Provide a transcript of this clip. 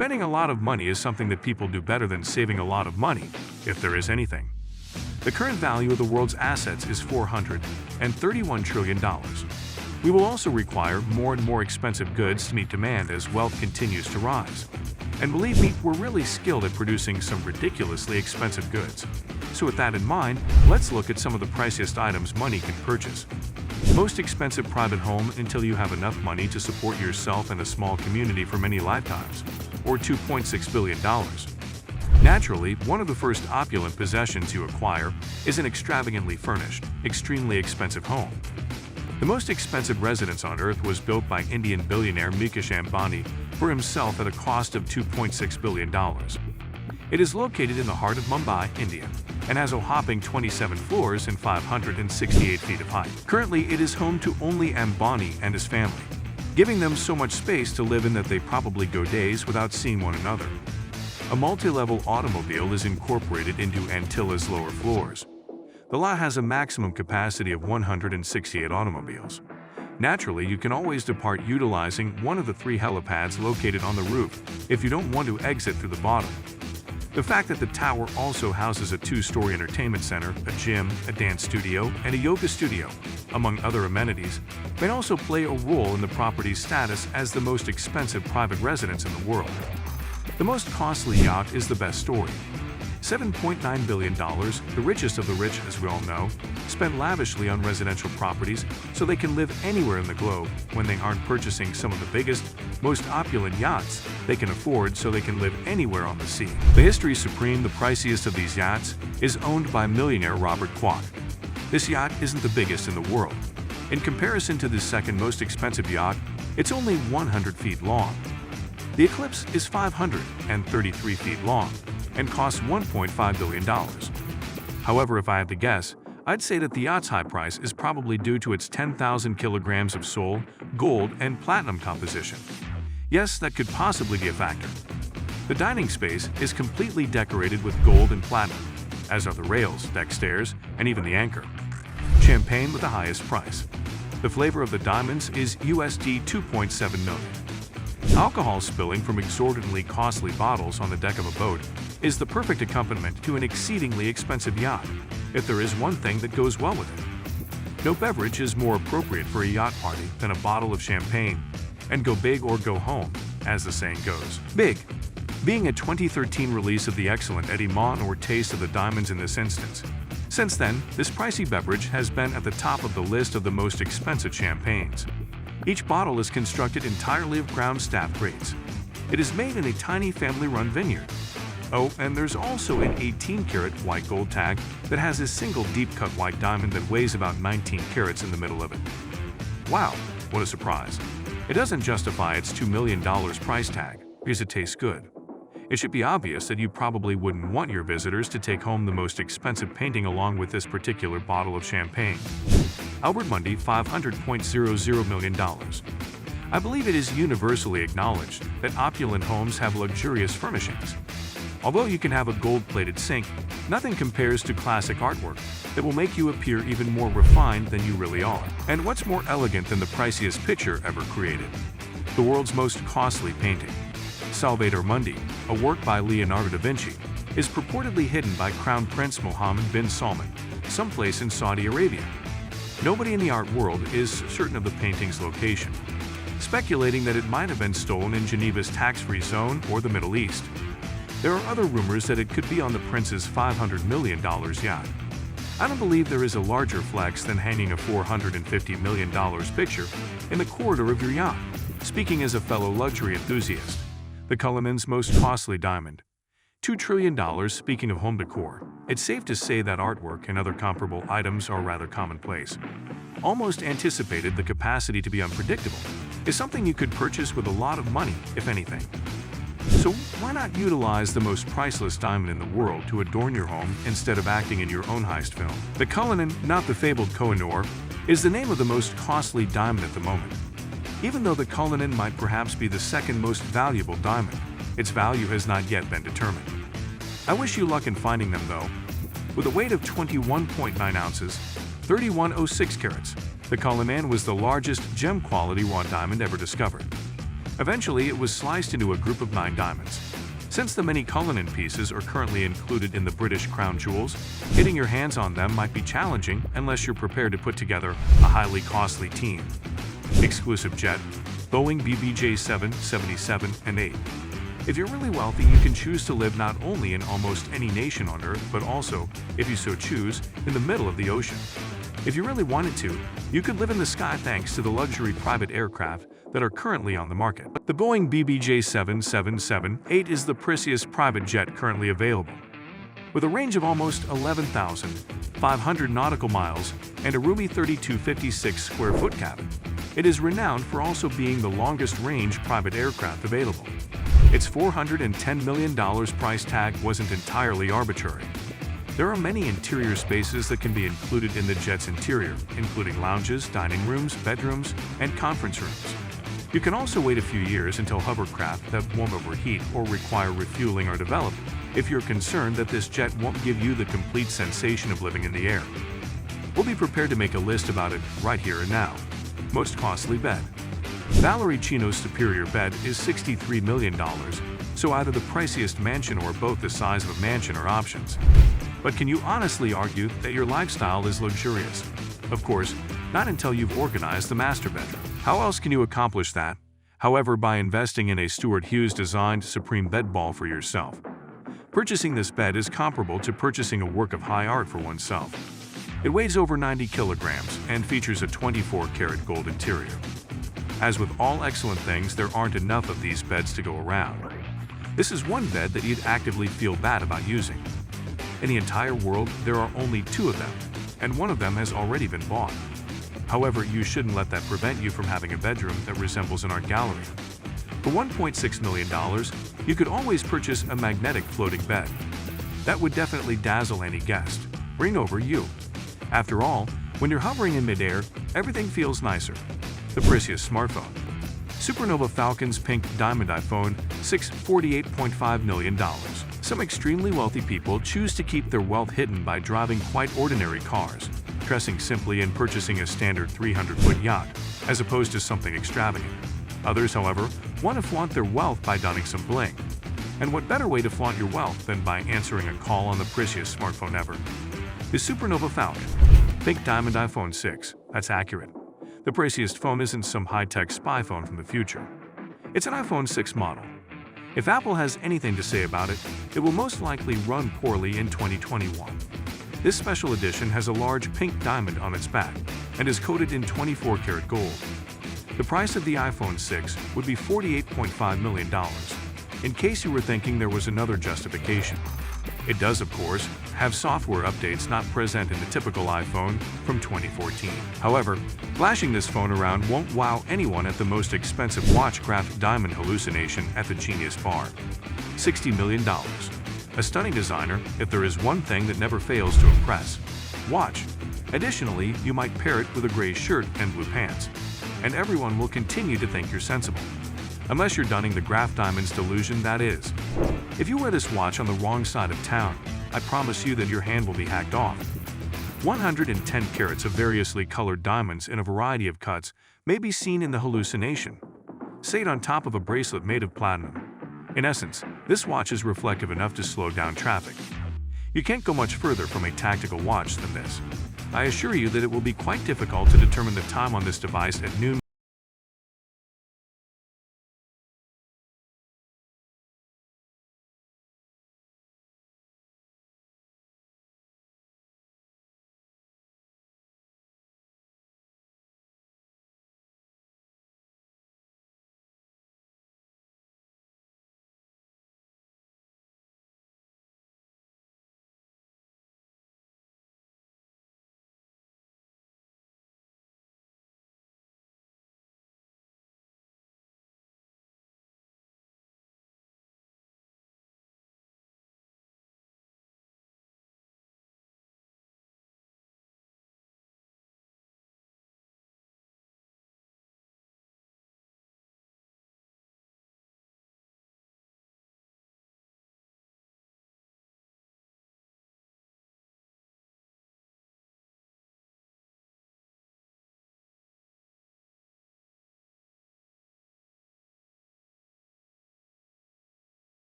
Spending a lot of money is something that people do better than saving a lot of money, if there is anything. The current value of the world's assets is $431 trillion. We will also require more and more expensive goods to meet demand as wealth continues to rise. And believe me, we're really skilled at producing some ridiculously expensive goods. So with that in mind, let's look at some of the priciest items money can purchase. Most expensive private home until you have enough money to support yourself and a small community for many lifetimes, or $2.6 billion. Naturally, one of the first opulent possessions you acquire is an extravagantly furnished, extremely expensive home. The most expensive residence on Earth was built by Indian billionaire Mukesh Ambani for himself at a cost of $2.6 billion. It is located in the heart of Mumbai, India, and has a whopping 27 floors and 568 feet of height. Currently, it is home to only Ambani and his family, giving them so much space to live in that they probably go days without seeing one another. A multi-level automobile is incorporated into Antilla's lower floors. The lot has a maximum capacity of 168 automobiles. Naturally, you can always depart utilizing one of the 3 helipads located on the roof if you don't want to exit through the bottom. The fact that the tower also houses a 2-story entertainment center, a gym, a dance studio, and a yoga studio, among other amenities, may also play a role in the property's status as the most expensive private residence in the world. The most costly yacht is the best story. $7.9 billion, the richest of the rich, as we all know, spend lavishly on residential properties so they can live anywhere in the globe when they aren't purchasing some of the biggest, most opulent yachts they can afford so they can live anywhere on the sea. The History Supreme, the priciest of these yachts, is owned by millionaire Robert Kwok. This yacht isn't the biggest in the world. In comparison to the second most expensive yacht, it's only 100 feet long. The Eclipse is 533 feet long and costs $1.5 billion. However, if I had to guess, I'd say that the yacht's high price is probably due to its 10,000 kilograms of soul, gold, and platinum composition. Yes, that could possibly be a factor. The dining space is completely decorated with gold and platinum, as are the rails, deck stairs, and even the anchor. Champagne with the highest price. The flavor of the diamonds is USD 2.7 million. Alcohol spilling from exorbitantly costly bottles on the deck of a boat is the perfect accompaniment to an exceedingly expensive yacht, if there is one thing that goes well with it. No beverage is more appropriate for a yacht party than a bottle of champagne, and go big or go home, as the saying goes. Big, being a 2013 release of the excellent Eddie Mon or Taste of the Diamonds in this instance. Since then, this pricey beverage has been at the top of the list of the most expensive champagnes. Each bottle is constructed entirely of ground staff grades. It is made in a tiny family-run vineyard. Oh, and there's also an 18-karat white gold tag that has a single deep-cut white diamond that weighs about 19 carats in the middle of it. Wow, what a surprise. It doesn't justify its $2 million price tag because it tastes good. It should be obvious that you probably wouldn't want your visitors to take home the most expensive painting along with this particular bottle of champagne. Albert Mundy, $500.00 million. I believe it is universally acknowledged that opulent homes have luxurious furnishings. Although you can have a gold-plated sink, nothing compares to classic artwork that will make you appear even more refined than you really are. And what's more elegant than the priciest picture ever created? The world's most costly painting. Salvator Mundi, a work by Leonardo da Vinci, is purportedly hidden by Crown Prince Mohammed bin Salman, someplace in Saudi Arabia. Nobody in the art world is certain of the painting's location, speculating that it might have been stolen in Geneva's tax-free zone or the Middle East. There are other rumors that it could be on the prince's $500 million yacht. I don't believe there is a larger flex than hanging a $450 million picture in the corridor of your yacht. Speaking as a fellow luxury enthusiast, the Cullinan's most costly diamond. $2 trillion. Speaking of home decor, it's safe to say that artwork and other comparable items are rather commonplace. Almost anticipated, the capacity to be unpredictable is something you could purchase with a lot of money, if anything. So why not utilize the most priceless diamond in the world to adorn your home instead of acting in your own heist film? The Cullinan, not the fabled Koh-i-Noor, is the name of the most costly diamond at the moment. Even though the Cullinan might perhaps be the second most valuable diamond, its value has not yet been determined. I wish you luck in finding them though. With a weight of 21.9 ounces, 3106 carats, the Cullinan was the largest gem-quality raw diamond ever discovered. Eventually, it was sliced into a group of 9 diamonds. Since the many Cullinan pieces are currently included in the British crown jewels, getting your hands on them might be challenging unless you're prepared to put together a highly costly team. Exclusive jet, Boeing BBJ 7, 77, and 8. If you're really wealthy, you can choose to live not only in almost any nation on Earth, but also, if you so choose, in the middle of the ocean. If you really wanted to, you could live in the sky thanks to the luxury private aircraft that are currently on the market. The Boeing BBJ 777-8 is the priciest private jet currently available. With a range of almost 11,500 nautical miles and a roomy 3,256 square foot cabin, it is renowned for also being the longest-range private aircraft available. Its $410 million price tag wasn't entirely arbitrary. There are many interior spaces that can be included in the jet's interior, including lounges, dining rooms, bedrooms, and conference rooms. You can also wait a few years until hovercraft that won't overheat or require refueling are developed if you're concerned that this jet won't give you the complete sensation of living in the air. We'll be prepared to make a list about it right here and now. Most costly bed. Valerie Chino's superior bed is $63 million, so either the priciest mansion or both the size of a mansion are options. But can you honestly argue that your lifestyle is luxurious? Of course, not until you've organized the master bedroom. How else can you accomplish that? However, by investing in a Stuart Hughes-designed Supreme bed ball for yourself. Purchasing this bed is comparable to purchasing a work of high art for oneself. It weighs over 90 kilograms and features a 24-karat gold interior. As with all excellent things, there aren't enough of these beds to go around. This is one bed that you'd actively feel bad about using. In the entire world, there are only 2 of them, and one of them has already been bought. However, you shouldn't let that prevent you from having a bedroom that resembles an art gallery. For $1.6 million, you could always purchase a magnetic floating bed. That would definitely dazzle any guest. Bring over you. After all, when you're hovering in midair, everything feels nicer. The priciest smartphone. Supernova Falcon's pink diamond iPhone 6, $48.5 million. Some extremely wealthy people choose to keep their wealth hidden by driving quite ordinary cars, dressing simply and purchasing a standard 300-foot yacht, as opposed to something extravagant. Others, however, want to flaunt their wealth by donning some bling. And what better way to flaunt your wealth than by answering a call on the priciest smartphone ever? The Supernova Falcon. Pink diamond iPhone 6. That's accurate. The priciest phone isn't some high-tech spy phone from the future. It's an iPhone 6 model. If Apple has anything to say about it, it will most likely run poorly in 2021. This special edition has a large pink diamond on its back and is coated in 24-karat gold. The price of the iPhone 6 would be $48.5 million, in case you were thinking there was another justification. It does, of course, have software updates not present in the typical iPhone from 2014. However, flashing this phone around won't wow anyone at the most expensive watchcraft diamond hallucination at the Genius Bar. $60 million. A stunning designer, if there is one thing that never fails to impress. Watch. Additionally, you might pair it with a gray shirt and blue pants, and everyone will continue to think you're sensible. Unless you're donning the Graf Diamonds delusion, that is. If you wear this watch on the wrong side of town, I promise you that your hand will be hacked off. 110 carats of variously colored diamonds in a variety of cuts may be seen in the hallucination. Say it on top of a bracelet made of platinum. In essence, this watch is reflective enough to slow down traffic. You can't go much further from a tactical watch than this. I assure you that it will be quite difficult to determine the time on this device at noon.